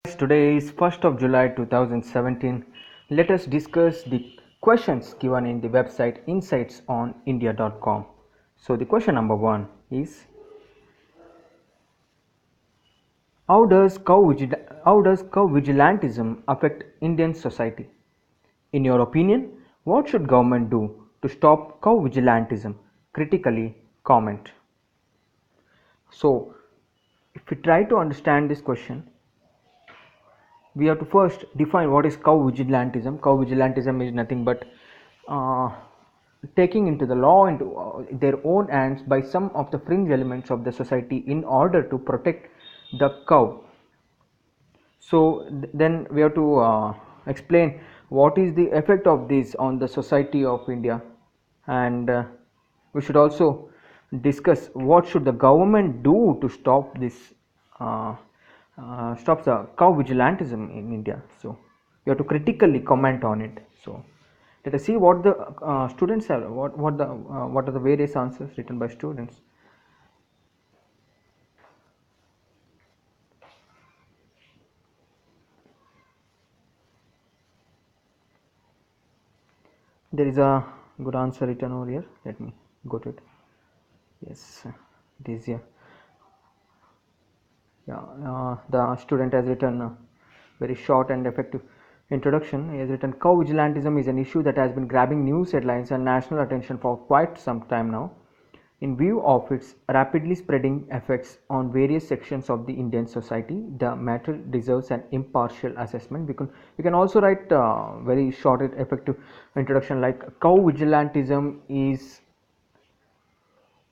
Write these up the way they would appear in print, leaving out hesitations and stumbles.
Today is 1st of July 2017. Let us discuss the questions given in the website insightsOnIndia.com. So the question number 1 is, how does cow vigilantism affect Indian society? In your opinion, what should government do to stop cow vigilantism? Critically comment. So if we try to understand this question, we have to first define what is cow vigilantism. Cow vigilantism is nothing but uh, taking into the law into their own hands by some of the fringe elements of the society in order to protect the cow. So then we have to explain what is the effect of this on the society of India, and we should also discuss what should the government do to stop this stop the cow vigilantism in India. So you have to critically comment on it. So let us see what the students have, what are the various answers written by students. There is a good answer written over here. Let me go to it. Yes, it is here. Yeah, the student has written a very short and effective introduction. He has written, cow vigilantism is an issue that has been grabbing news headlines and national attention for quite some time now. In view of its rapidly spreading effects on various sections of the Indian society, the matter deserves an impartial assessment. We can also write very short and effective introduction like, cow vigilantism is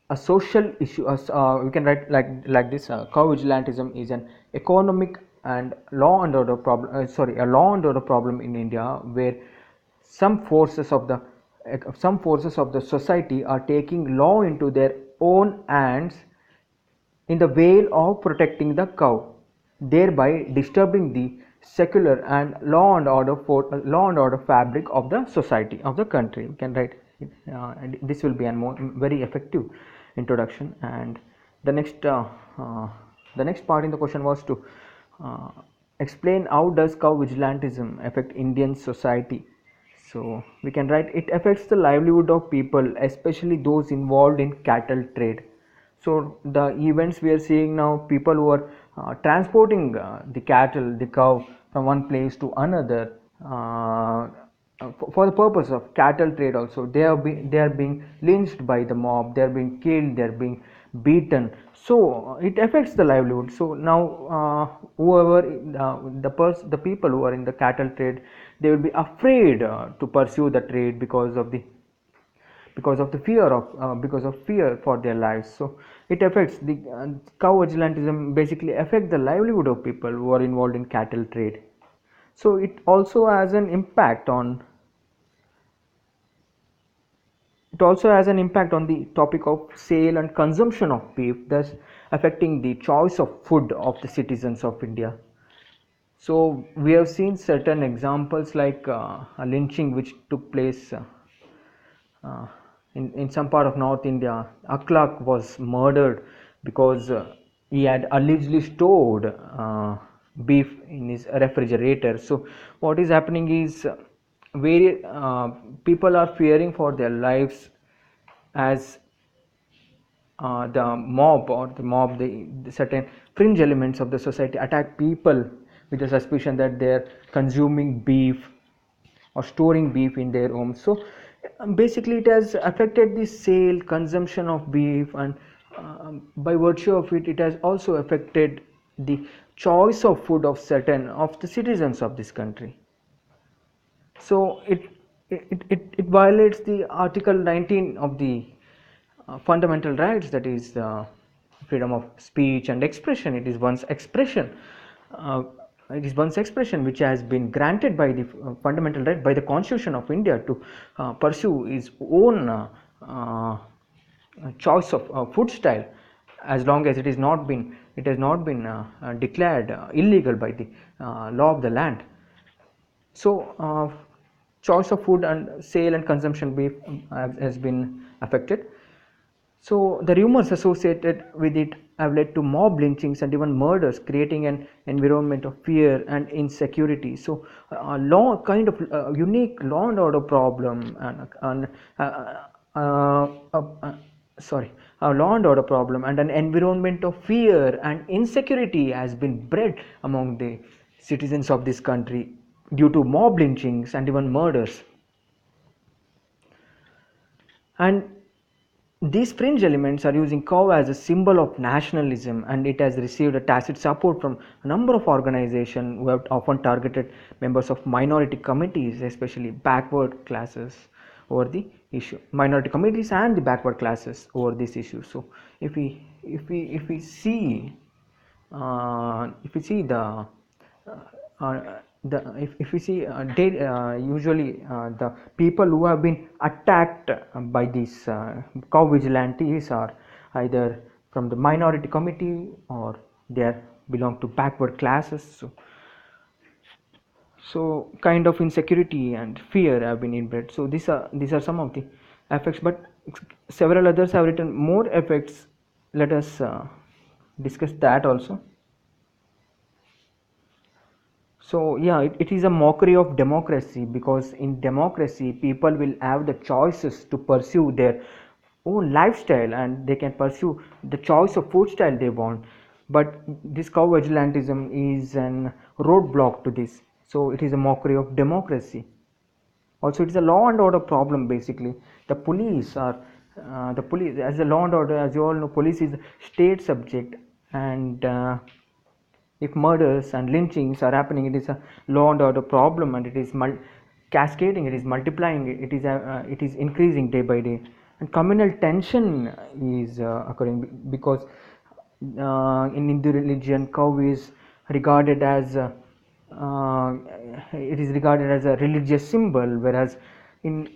a social issue. We can write like this: cow vigilantism is an economic and law and order problem. A law and order problem in India, where some forces of the society are taking law into their own hands in the veil of protecting the cow, thereby disturbing the secular and law and order fabric of the society of the country. We can write and this will be a very effective introduction. And the next uh, the next part in the question was to uh, explain how does cow vigilantism affect Indian society. So we can write, it affects the livelihood of people, especially those involved in cattle trade. So the events we are seeing now, people who are transporting the cattle, the cow from one place to another for the purpose of cattle trade also, they are being lynched by the mob, they are being killed, they are being beaten. So it affects the livelihood. So now whoever the people who are in the cattle trade, they will be afraid to pursue the trade because of the because of fear for their lives. So it affects the cow vigilantism basically affect the livelihood of people who are involved in cattle trade. So it also has an impact on the topic of sale and consumption of beef, thus affecting the choice of food of the citizens of India. So we have seen certain examples like a lynching which took place uh, in some part of North India. Akhlaq was murdered because he had allegedly stored beef in his refrigerator. So what is happening is very people are fearing for their lives as the certain fringe elements of the society attack people with the suspicion that they are consuming beef or storing beef in their homes. So basically it has affected the sale consumption of beef, and by virtue of it, it has also affected the choice of food of certain of the citizens of this country. So it violates the article 19 of the fundamental rights, that is freedom of speech and expression. Uh, it is one's expression which has been granted by the fundamental right by the Constitution of India to pursue his own choice of food style, as long as it has not been declared illegal by the law of the land. So choice of food and sale and consumption beef has been affected. So the rumors associated with it have led to mob lynchings and even murders, creating an environment of fear and insecurity. So, a law kind of unique law and order problem, and uh, uh, uh, sorry, a law and order problem and an environment of fear and insecurity has been bred among the citizens of this country due to mob lynchings and even murders. And these fringe elements are using cow as a symbol of nationalism, and it has received a tacit support from a number of organizations who have often targeted members of minority communities, especially backward classes, over the issue. Minority communities and the backward classes over this issue. So, if we see the if we see usually the people who have been attacked by these cow vigilantes are either from the minority community or they are belong to backward classes. So kind of insecurity and fear have been inbred. So these are some of the effects, but several others have written more effects. Let us discuss that also. So yeah, it is a mockery of democracy, because in democracy people will have the choices to pursue their own lifestyle and they can pursue the choice of food style they want. But this cow vigilantism is an roadblock to this. So it is a mockery of democracy. Also, it is a law and order problem. Basically, the police are the police as a law and order. As you all know, police is state subject, and if murders and lynchings are happening, it is a law and order problem, and it is cascading, it is multiplying, it is increasing day by day, and communal tension is occurring, because in Hindu religion cow is regarded as it is regarded as a religious symbol, whereas in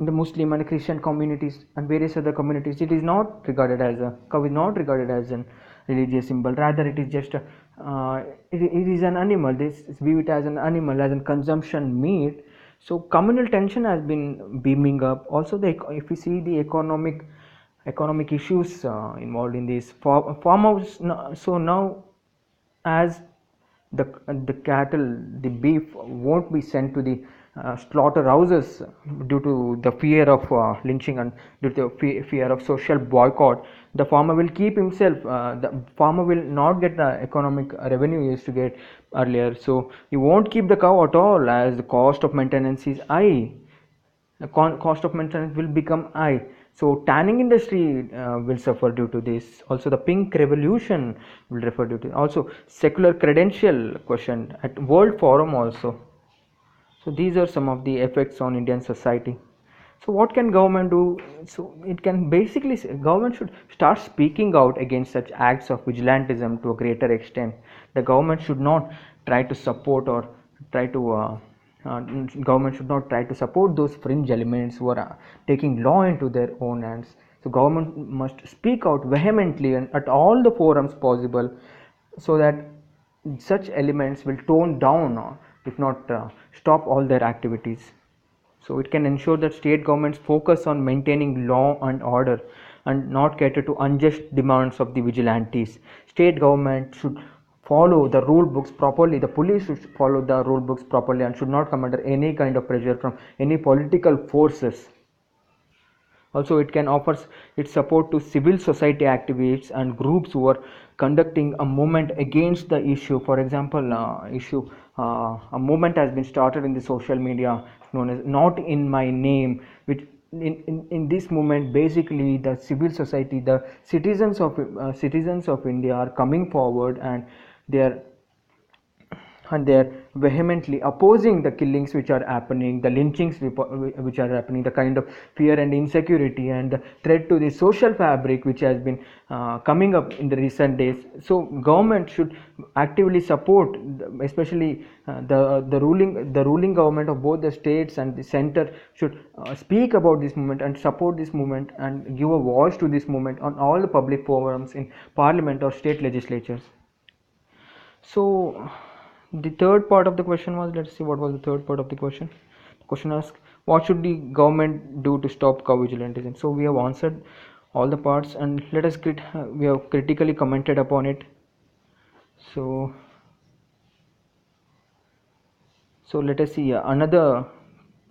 the Muslim and Christian communities and various other communities, it is not regarded as a cow is not regarded as an religious symbol. Rather, it is just it is an animal. This view it as an animal, as a consumption meat. So communal tension has been beaming up. Also, if we see the economic issues involved in this farmhouse. So now, as the cattle, the beef won't be sent to the slaughterhouses due to the fear of lynching and due to the fear of social boycott. The farmer will keep himself. The farmer will not get the economic revenue he used to get earlier. So he won't keep the cow at all, as the cost of maintenance is high. The cost of maintenance will become high. So tanning industry will suffer due to this. Also, the pink revolution will refer due to. Also, secular credential question at World Forum also. So these are some of the effects on Indian society. So what can government do? So it can basically, government should start speaking out against such acts of vigilantism to a greater extent. The government should not try to support or try to government should not try to support those fringe elements who are taking law into their own hands. So government must speak out vehemently and at all the forums possible, so that such elements will tone down or if not stop all their activities. So it can ensure that state governments focus on maintaining law and order and not cater to unjust demands of the vigilantes. State government should follow the rule books properly. The police should follow the rule books properly and should not come under any kind of pressure from any political forces. Also, it can offer its support to civil society activists and groups who are conducting a movement against the issue. For example, a movement has been started in the social media known as "Not in My Name," which in this movement, basically the civil society, the citizens of India are coming forward, and they are vehemently opposing the killings which are happening, the lynchings which are happening, the kind of fear and insecurity and the threat to the social fabric which has been coming up in the recent days. So government should actively support, especially the ruling government of both the states and the center should speak about this movement and support this movement and give a voice to this movement on all the public forums in parliament or state legislatures. So the third part of the question was, let's see what was the third part of the question. The question asked, what should the government do to stop cow vigilantism? So we have answered all the parts, and let us we have critically commented upon it. So let us see another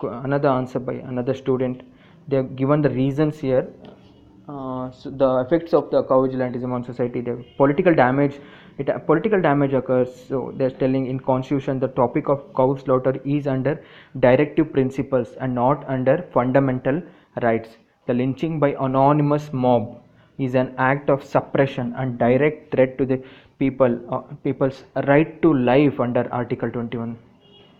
answer by another student. They have given the reasons here. So the effects of the cow vigilantism on society, the political damage. Political damage occurs. So they're telling in constitution the topic of cow slaughter is under directive principles and not under fundamental rights. The lynching by anonymous mob is an act of suppression and direct threat to the people's right to life under Article 21.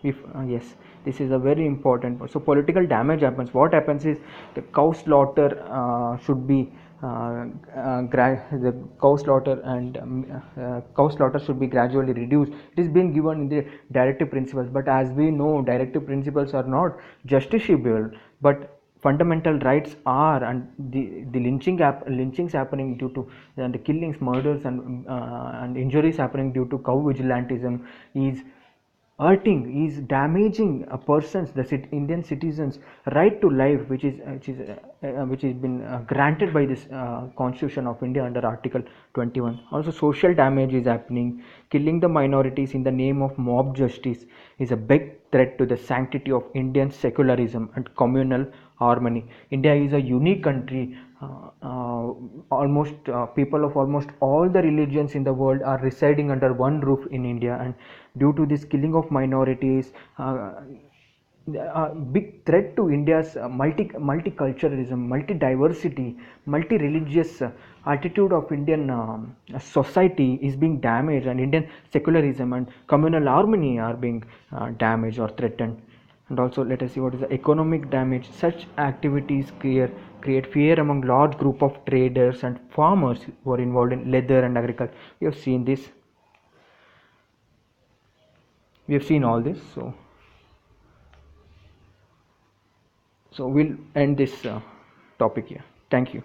If yes, this is a very important point. So political damage happens. What happens is the cow slaughter should be the cow slaughter and cow slaughter should be gradually reduced. It is being given in the directive principles, but as we know, directive principles are not justiciable, but fundamental rights are, and the lynchings happening due to, and the killings, murders, and injuries happening due to cow vigilantism is hurting, is damaging a person's, the Indian citizens right to life, which is been granted by this constitution of India under Article 21. Also social damage is happening. Killing the minorities in the name of mob justice is a big threat to the sanctity of Indian secularism and communal harmony. India is a unique country. Almost people of almost all the religions in the world are residing under one roof in India, and due to this killing of minorities, a big threat to India's multiculturalism, multi-diversity, multi-religious attitude of Indian society is being damaged, and Indian secularism and communal harmony are being damaged or threatened. And also let us see what is the economic damage. Such activities create fear among large group of traders and farmers who are involved in leather and agriculture. We have seen this. We have seen all this. So we'll end this topic here. Thank you.